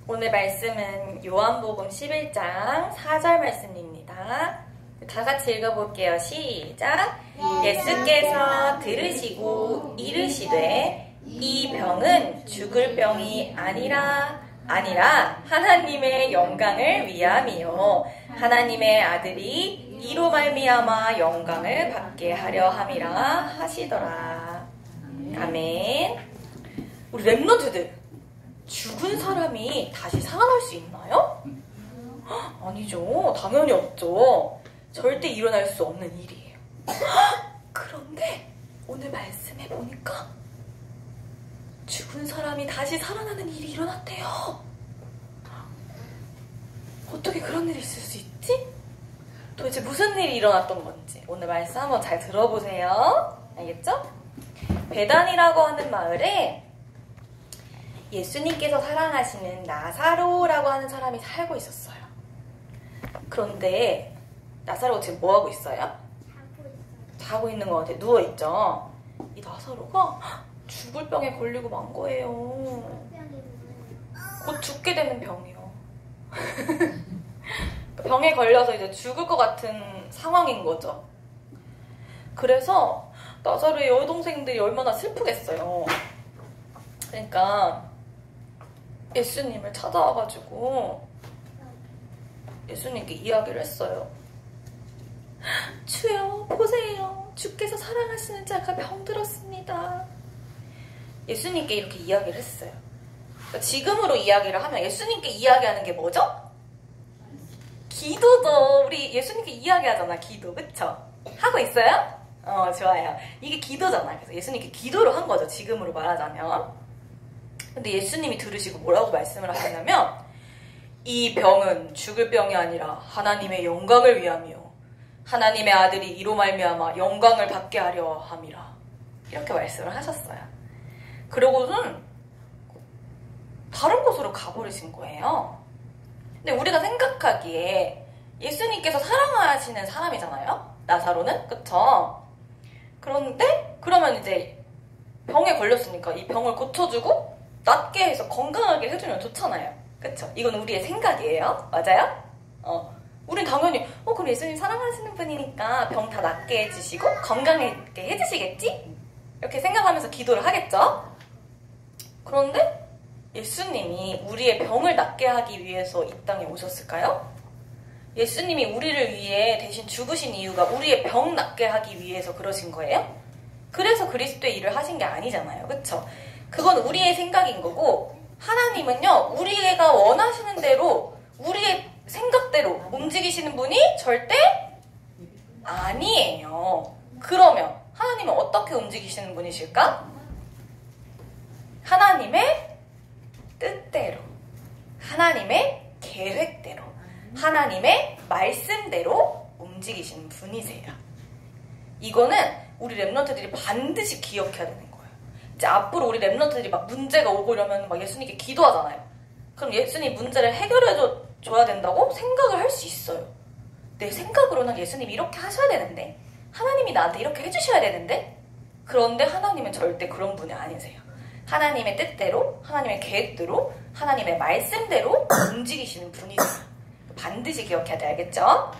오늘 말씀은 요한복음 11장 4절 말씀입니다. 다 같이 읽어볼게요. 시작! 예수께서 들으시고 이르시되 이 병은 죽을 병이 아니라 하나님의 영광을 위함이요 하나님의 아들이 이로 말미암아 영광을 받게 하려 함이라 하시더라. 아멘. 우리 랩런트들, 죽은 사람이 다시 살아날 수 있나요? 아니죠. 당연히 없죠. 절대 일어날 수 없는 일이에요. 그런데 오늘 말씀해 보니까 죽은 사람이 다시 살아나는 일이 일어났대요. 어떻게 그런 일이 있을 수 있지? 도대체 무슨 일이 일어났던 건지 오늘 말씀 한번 잘 들어보세요. 알겠죠? 베단이라고 하는 마을에 예수님께서 사랑하시는 나사로라고 하는 사람이 살고 있었어요. 그런데 나사로가 지금 뭐하고 있어요? 자고 있는 것 같아요. 누워있죠? 이 나사로가 죽을 병에 걸리고 만 거예요. 곧 죽게 되는 병이요. 병에 걸려서 이제 죽을 것 같은 상황인 거죠. 그래서 나사로의 여동생들이 얼마나 슬프겠어요. 그러니까 예수님을 찾아와가지고 예수님께 이야기를 했어요. 주여 보세요. 주께서 사랑하시는 자가 병들었습니다. 예수님께 이렇게 이야기를 했어요. 그러니까 지금으로 이야기를 하면 예수님께 이야기하는 게 뭐죠? 기도죠. 우리 예수님께 이야기하잖아. 기도. 그쵸? 하고 있어요? 좋아요. 이게 기도잖아. 그래서 예수님께 기도를 한 거죠. 지금으로 말하자면. 근데 예수님이 들으시고 뭐라고 말씀을 하셨냐면 이 병은 죽을 병이 아니라 하나님의 영광을 위함이요 하나님의 아들이 이로 말미암아 영광을 받게 하려 함이라. 이렇게 말씀을 하셨어요. 그러고는 다른 곳으로 가버리신 거예요. 근데 우리가 생각하기에 예수님께서 사랑하시는 사람이잖아요. 나사로는. 그쵸? 그런데 그러면 이제 병에 걸렸으니까 이 병을 고쳐주고 낫게 해서 건강하게 해주면 좋잖아요. 그쵸? 이건 우리의 생각이에요. 맞아요? 우린 당연히 그럼 예수님 사랑하시는 분이니까 병 다 낫게 해주시고 건강하게 해주시겠지? 이렇게 생각하면서 기도를 하겠죠? 그런데 예수님이 우리의 병을 낫게 하기 위해서 이 땅에 오셨을까요? 예수님이 우리를 위해 대신 죽으신 이유가 우리의 병 낫게 하기 위해서 그러신 거예요? 그래서 그리스도의 일을 하신 게 아니잖아요. 그쵸? 그건 우리의 생각인 거고 하나님은요 우리가 원하시는 대로 우리의 생각대로 움직이시는 분이 절대 아니에요. 그러면 하나님은 어떻게 움직이시는 분이실까? 하나님의 뜻대로, 하나님의 계획대로, 하나님의 말씀대로 움직이시는 분이세요. 이거는 우리 랩런트들이 반드시 기억해야 되는 거예요. 이제 앞으로 우리 랩런트들이 막 문제가 오고 이러면 막 예수님께 기도하잖아요. 그럼 예수님 문제를 해결해줘야 된다고 생각을 할 수 있어요. 내 생각으로는 예수님이 이렇게 하셔야 되는데 하나님이 나한테 이렇게 해주셔야 되는데 그런데 하나님은 절대 그런 분이 아니세요. 하나님의 뜻대로, 하나님의 계획대로, 하나님의 말씀대로 움직이시는 분이세요. 반드시 기억해야 돼. 알겠죠?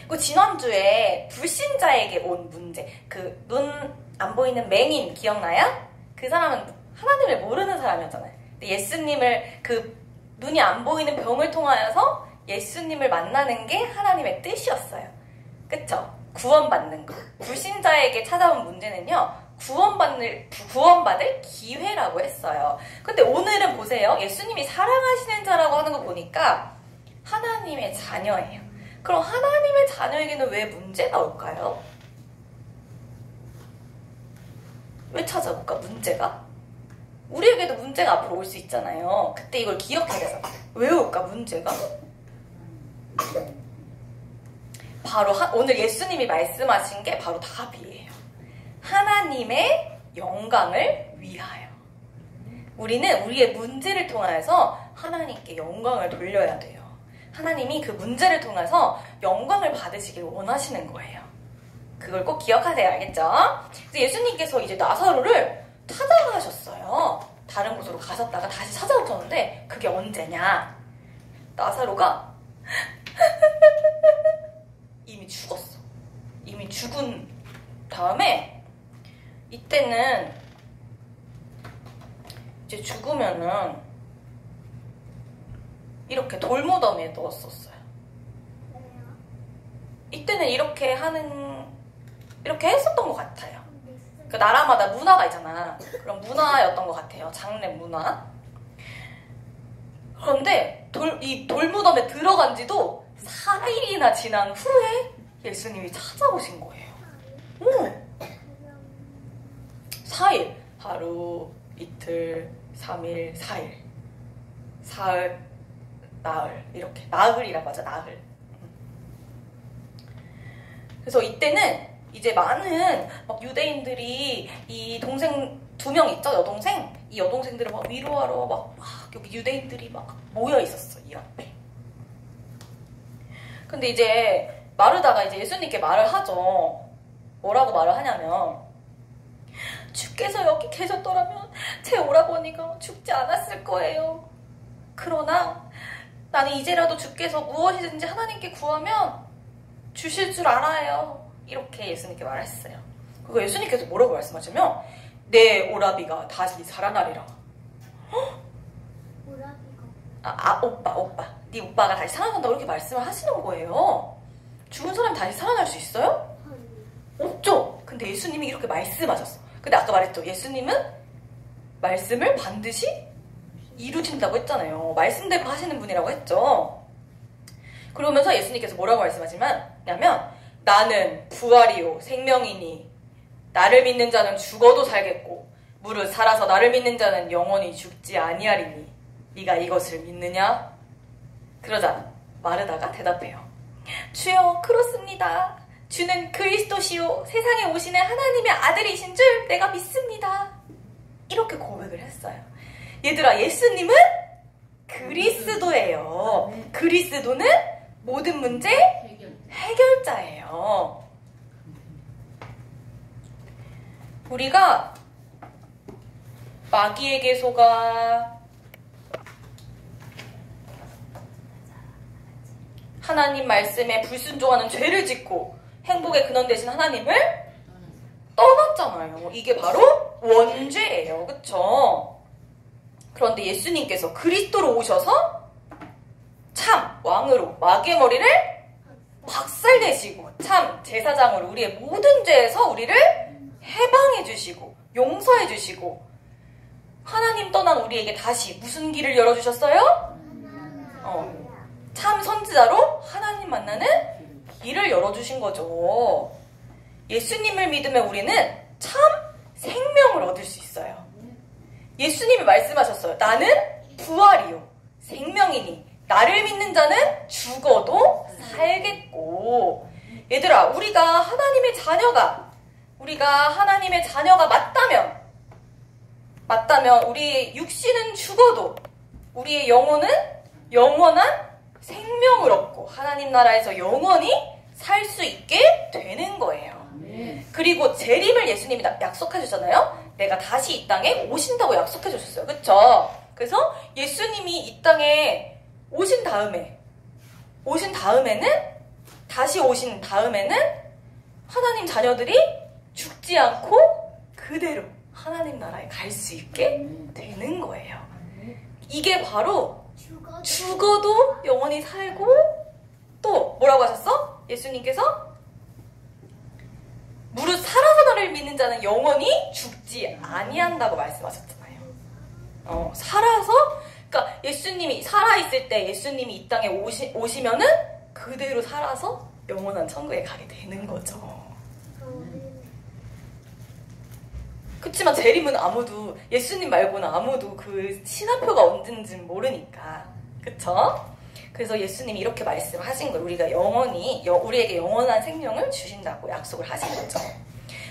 그 지난주에 불신자에게 온 문제, 그 눈 안 보이는 맹인 기억나요? 그 사람은 하나님을 모르는 사람이었잖아요. 근데 예수님을 그 눈이 안 보이는 병을 통하여서 예수님을 만나는 게 하나님의 뜻이었어요. 그쵸? 구원받는 거. 불신자에게 찾아온 문제는요. 구원받을 기회라고 했어요. 근데 오늘은 보세요. 예수님이 사랑하시는 자라고 하는 거 보니까 하나님의 자녀예요. 그럼 하나님의 자녀에게는 왜 문제가 올까요? 왜 찾아올까? 문제가? 우리에게도 문제가 앞으로 올 수 있잖아요. 그때 이걸 기억해야 돼서 왜 올까? 문제가? 바로 오늘 예수님이 말씀하신 게 바로 답이에요. 하나님의 영광을 위하여. 우리는 우리의 문제를 통하여서 하나님께 영광을 돌려야 돼요. 하나님이 그 문제를 통해서 영광을 받으시길 원하시는 거예요. 그걸 꼭 기억하세요. 알겠죠? 그래서 예수님께서 이제 나사로를 찾아가셨어요. 다른 곳으로 가셨다가 다시 찾아오셨는데 그게 언제냐? 나사로가 이미 죽었어. 이미 죽은 다음에 이때는 이제 죽으면은 이렇게 돌무덤에 넣었었어요. 이때는 이렇게 했었던 것 같아요. 그 나라마다 문화가 있잖아. 그런 문화였던 것 같아요. 장례 문화. 그런데 이 돌무덤에 들어간 지도 4일이나 지난 후에 예수님이 찾아오신 거예요. 오! 4일. 하루, 이틀, 3일, 4일. 사흘, 나흘. 이렇게. 나흘이라고 하죠, 나흘. 그래서 이때는 이제 많은 막 유대인들이 이 동생 2명 있죠, 여동생? 이 여동생들을 막 위로하러 막 여기 유대인들이 막 모여 있었어, 이 앞에. 근데 이제 마르다가 이제 예수님께 말을 하죠. 뭐라고 말을 하냐면, 주께서 여기 계셨더라면 제 오라버니가 죽지 않았을 거예요. 그러나 나는 이제라도 주께서 무엇이든지 하나님께 구하면 주실 줄 알아요. 이렇게 예수님께 말했어요. 그리고 예수님께서 뭐라고 말씀하시면, 내 오라비가 다시 살아나리라. 오빠. 네 오빠가 다시 살아난다고 이렇게 말씀을 하시는 거예요. 죽은 사람이 다시 살아날 수 있어요? 없죠. 근데 예수님이 이렇게 말씀하셨어. 근데 아까 말했죠. 예수님은 말씀을 반드시 이루신다고 했잖아요. 말씀대로 하시는 분이라고 했죠. 그러면서 예수님께서 뭐라고 말씀하시냐면, 나는 부활이요 생명이니 나를 믿는 자는 죽어도 살겠고 무릇 살아서 나를 믿는 자는 영원히 죽지 아니하리니 네가 이것을 믿느냐? 그러자 마르다가 대답해요. 주여, 그렇습니다. 주는 그리스도시요 세상에 오시는 하나님의 아들이신 줄 내가 믿습니다. 이렇게 고백을 했어요. 얘들아, 예수님은 그리스도예요. 그리스도는 모든 문제 해결자예요. 우리가 마귀에게 속아 하나님 말씀에 불순종하는 죄를 짓고 행복의 근원 되신 하나님을 떠났잖아요. 이게 바로 원죄예요. 그쵸? 그런데 예수님께서 그리스도로 오셔서 참 왕으로 마귀의 머리를 박살내시고 참 제사장으로 우리의 모든 죄에서 우리를 해방해 주시고 용서해 주시고 하나님 떠난 우리에게 다시 무슨 길을 열어주셨어요? 참 선지자로 하나님 만나는 길을 열어주신 거죠. 예수님을 믿으면 우리는 참 생명을 얻을 수 있어요. 예수님이 말씀하셨어요. 나는 부활이요 생명이니 나를 믿는 자는 죽어도 살겠고. 얘들아, 우리가 하나님의 자녀가 맞다면 우리의 육신은 죽어도 우리의 영혼은 영원한 생명을 얻고 하나님 나라에서 영원히 살 수 있게 되는 거예요. 그리고 재림을 예수님이 약속해 주셨잖아요. 내가 다시 이 땅에 오신다고 약속해 주셨어요. 그쵸? 그래서 예수님이 이 땅에 오신 다음에는 하나님 자녀들이 죽지 않고 그대로 하나님 나라에 갈 수 있게 되는 거예요. 이게 바로 죽어도 영원히 살고, 또 뭐라고 하셨어? 예수님께서 무릇 살아서 나를 믿는 자는 영원히 죽지 아니한다고 말씀하셨잖아요. 그러니까 예수님이 살아있을 때 예수님이 이 땅에 오시면은 그대로 살아서 영원한 천국에 가게 되는 거죠. 그치만 재림은 예수님 말고는 아무도 그 시간표가 언젠지는 모르니까. 그쵸? 그래서 예수님이 이렇게 말씀하신 거예요. 우리에게 영원한 생명을 주신다고 약속을 하신 거죠.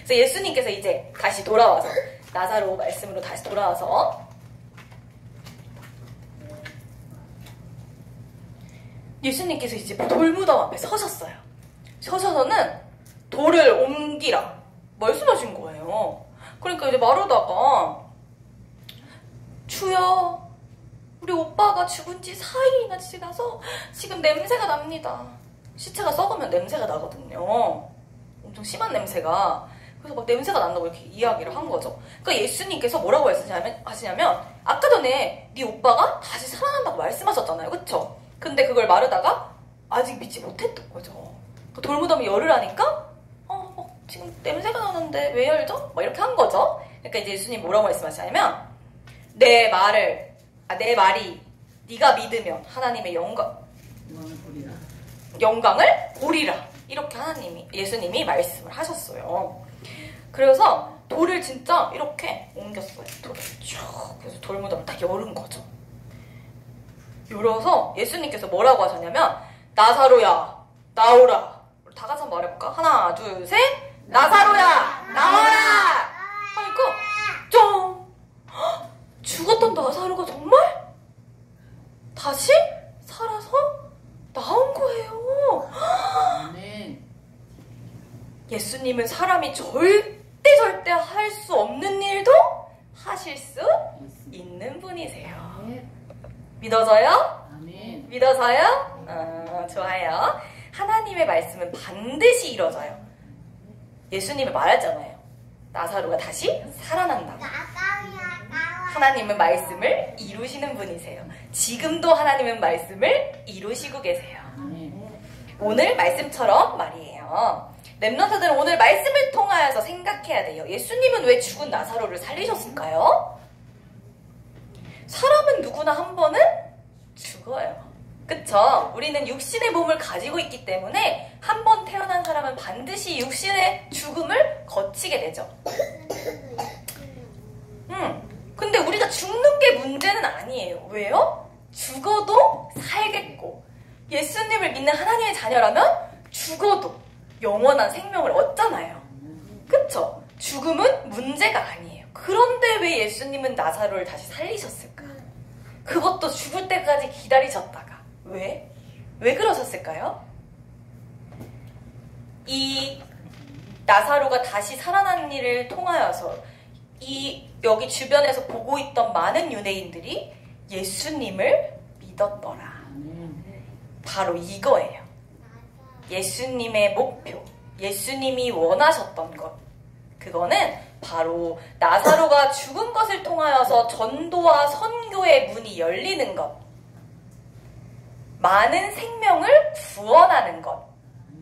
그래서 예수님께서 이제 다시 돌아와서, 나사로 말씀으로 다시 돌아와서, 예수님께서 이제 돌무덤 앞에 서셨어요. 서셔서는 돌을 옮기라 말씀하신 거예요. 그러니까 이제 마르다가 주여, 우리 오빠가 죽은 지 4일이나 지나서 지금 냄새가 납니다. 시체가 썩으면 냄새가 나거든요. 엄청 심한 냄새가. 그래서 막 냄새가 난다고 이렇게 이야기를 한 거죠. 그러니까 예수님께서 뭐라고 하시냐면 아까 전에 네 오빠가 다시 살아난다고 말씀하셨잖아요. 그쵸? 근데 그걸 마르다가 아직 믿지 못했던 거죠. 돌무덤이 열을 하니까 지금 냄새가 나는데 왜 열죠? 막 이렇게 한 거죠. 그러니까 이제 예수님 뭐라고 말씀하시냐면 내 말이 네가 믿으면 하나님의 영광을 보리라. 이렇게 예수님이 말씀을 하셨어요. 그래서 돌을 진짜 이렇게 옮겼어요. 돌을 쭉. 그래서 돌무덤을 딱 열은 거죠. 열어서 예수님께서 뭐라고 하셨냐면 나사로야 나오라. 다 같이 한번 말해볼까? 하나 둘 셋. 나사로야 나와라. 하니까 쫑. 죽었던 나사로가 정말 다시 살아서 나온 거예요. 예수님은 사람이 절대 할 수 없는 일도 하실 수 있는 분이세요. 믿어져요? 믿어져요? 좋아요. 하나님의 말씀은 반드시 이루어져요. 예수님이 말했잖아요. 나사로가 다시 살아난다고. 하나님은 말씀을 이루시는 분이세요. 지금도 하나님은 말씀을 이루시고 계세요. 오늘 말씀처럼 말이에요. 렘넌트들은 오늘 말씀을 통하여서 생각해야 돼요. 예수님은 왜 죽은 나사로를 살리셨을까요? 사람은 누구나 한 번은 죽어요. 그쵸? 우리는 육신의 몸을 가지고 있기 때문에 한 번 태어난 사람은 반드시 육신의 죽음을 거치게 되죠. 근데 우리가 죽는 게 문제는 아니에요. 왜요? 죽어도 살겠고 예수님을 믿는 하나님의 자녀라면 죽어도 영원한 생명을 얻잖아요. 그쵸? 죽음은 문제가 아니에요. 그런데 왜 예수님은 나사로를 다시 살리셨을까? 그것도 죽을 때까지 기다리셨다가 왜? 왜 그러셨을까요? 이 나사로가 다시 살아난 일을 통하여서 여기 주변에서 보고 있던 많은 유대인들이 예수님을 믿었더라. 바로 이거예요. 예수님의 목표, 예수님이 원하셨던 것, 그거는 바로 나사로가 죽은 것을 통하여서 전도와 선교의 문이 열리는 것, 많은 생명을 구원하는 것,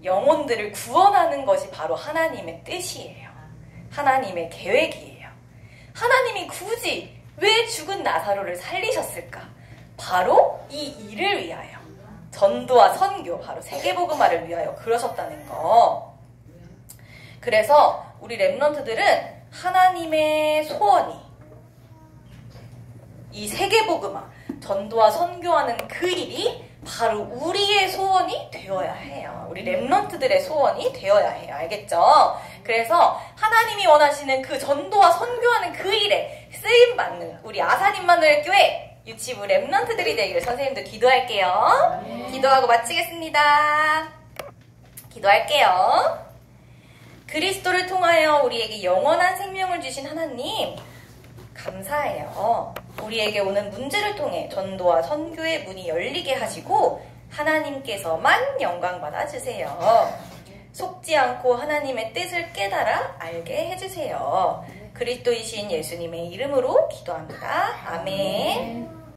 영혼들을 구원하는 것이 바로 하나님의 뜻이에요. 하나님의 계획이에요. 하나님이 굳이 왜 죽은 나사로를 살리셨을까? 바로 이 일을 위하여, 전도와 선교, 바로 세계복음화를 위하여 그러셨다는 거. 그래서 우리 렘넌트들은 하나님의 소원이 이 세계복음화, 전도와 선교하는 그 일이 바로 우리의 소원이 되어야 해요. 우리 렘넌트들의 소원이 되어야 해요. 알겠죠? 그래서 하나님이 원하시는 그 전도와 선교하는 그 일에 쓰임받는 우리 아산임마누엘 교회 유치부 렘넌트들이 되기를 선생님도 기도할게요. 기도하고 마치겠습니다. 기도할게요. 그리스도를 통하여 우리에게 영원한 생명을 주신 하나님 감사해요. 우리에게 오는 문제를 통해 전도와 선교의 문이 열리게 하시고 하나님께서만 영광 받아주세요. 속지 않고 하나님의 뜻을 깨달아 알게 해주세요. 그리스도이신 예수님의 이름으로 기도합니다. 아멘.